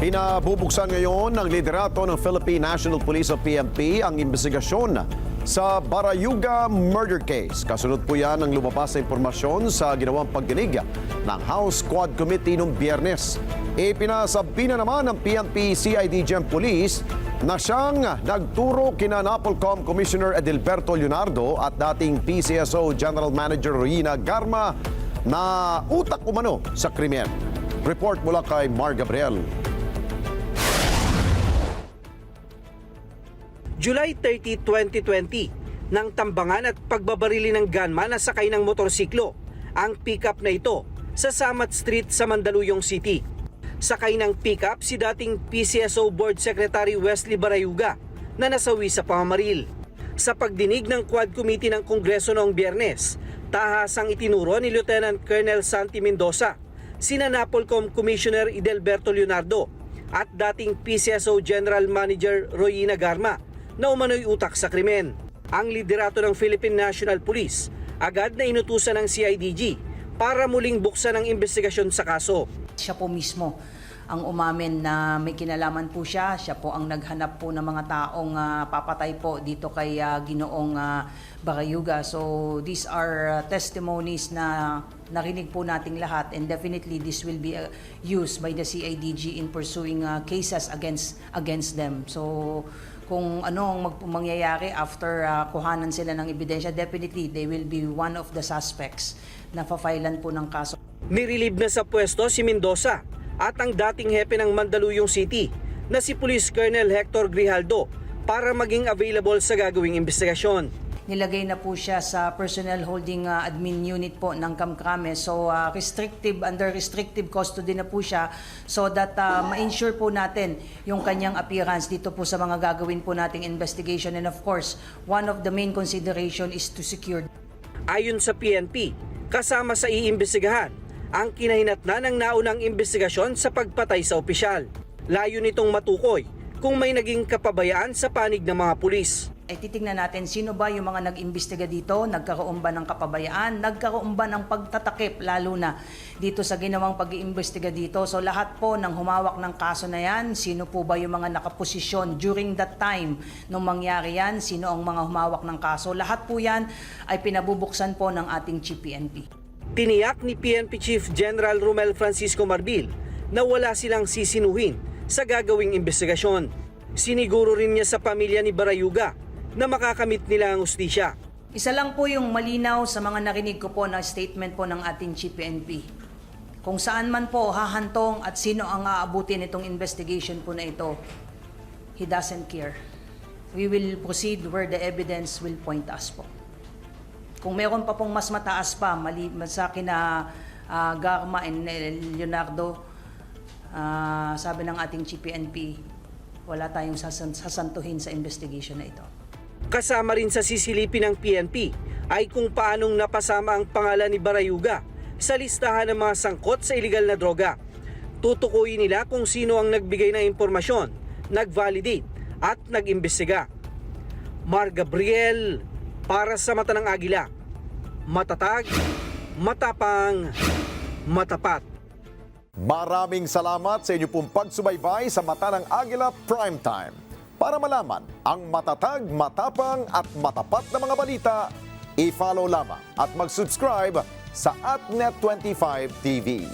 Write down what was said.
Pinabubuksan ngayon ng liderato ng Philippine National Police o PNP ang investigasyon sa Barayuga murder case. Kasunod po yan ang lumabas na impormasyon sa ginawang pagdinig ng House Quad Committee noong Biyernes. Ipinasabi na naman ng PNP CIDG Police na siyang nagturo kina NAPOLCOM Commissioner Edilberto Leonardo at dating PCSO General Manager Royina Garma na utak umano sa krimen. Report mula kay Mar Gabriel. July 30, 2020, nang tambangan at pagbabarili ng gunman na sakay ng motorsiklo ang pickup na ito sa Samat Street sa Mandaluyong City. Sakay ng pickup si dating PCSO Board Secretary Wesley Barayuga na nasawi sa pamamaril. Sa pagdinig ng Quad Committee ng Kongreso noong Biyernes, tahasang itinuro ni Lieutenant Colonel Santi Mendoza, sina NAPOLCOM Commissioner Edilberto Leonardo at dating PCSO General Manager Royina Garma na umano'y utak sa krimen. Ang liderato ng Philippine National Police agad na inutusan ng CIDG para muling buksan ang investigasyon sa kaso. Siya po mismo ang umamin na may kinalaman po siya. Siya po ang naghanap po ng mga taong papatay po dito kay Ginoong Barayuga. So these are testimonies na narinig po nating lahat, and definitely this will be used by the CIDG in pursuing cases against them. So kung ano ang mangyayari after kuhanan sila ng ebidensya, definitely they will be one of the suspects na pa-filean po ng kaso. Nirelieve na sa pwesto si Mendoza at ang dating hepe ng Mandaluyong City na si Police Colonel Hector Grijaldo para maging available sa gagawing investigasyon. Nilagay na po siya sa personnel holding admin unit po ng Kamkrame. So under restrictive custody na po siya, so that ma-ensure po natin yung kanyang appearance dito po sa mga gagawin po nating investigation. And of course, one of the main consideration is to secure. Ayon sa PNP, kasama sa iimbestigahan ang kinahinatnan ng naunang investigasyon sa pagpatay sa opisyal. Layo nitong matukoy kung may naging kapabayaan sa panig ng mga pulis. Ay titingnan natin sino ba yung mga nag-imbestiga dito, nagkaroon ba ng kapabayaan, nagkaroon ba ng pagtatakip lalo na dito sa ginawang pag-iimbestiga dito. So lahat po ng humawak ng kaso na yan, sino po ba yung mga nakaposisyon during that time nung mangyari yan, sino ang mga humawak ng kaso, lahat po yan ay pinabubuksan po ng ating Chief PNP. Tiniyak ni PNP Chief General Romel Francisco Marbil na wala silang sisinuhin sa gagawing investigasyon. Siniguro rin niya sa pamilya ni Barayuga na makakamit nila ang hustisya. Isa lang po yung malinaw sa mga narinig ko po na statement po ng ating Chief PNP. Kung saan man po hahantong at sino ang aabutin itong investigation po na ito, he doesn't care. We will proceed where the evidence will point us po. Kung meron pa pong mas mataas pa, sa akin na Garma and Leonardo, sabi ng ating Chief PNP, wala tayong sasantuhin sa investigation na ito. Kasama rin sa sisilipin ng PNP ay kung paanong napasama ang pangalan ni Barayuga sa listahan ng mga sangkot sa iligal na droga. Tutukuyin nila kung sino ang nagbigay ng impormasyon, nag-validate at nag-imbestiga. Mar Gabriel, para sa Mata ng Agila. Matatag, matapang, matapat. Maraming salamat sa inyo pong pagsubaybay sa Mata ng Agila Primetime. Para malaman ang matatag, matapang at matapat na mga balita, i-follow lamang at mag-subscribe sa @Net25 TV.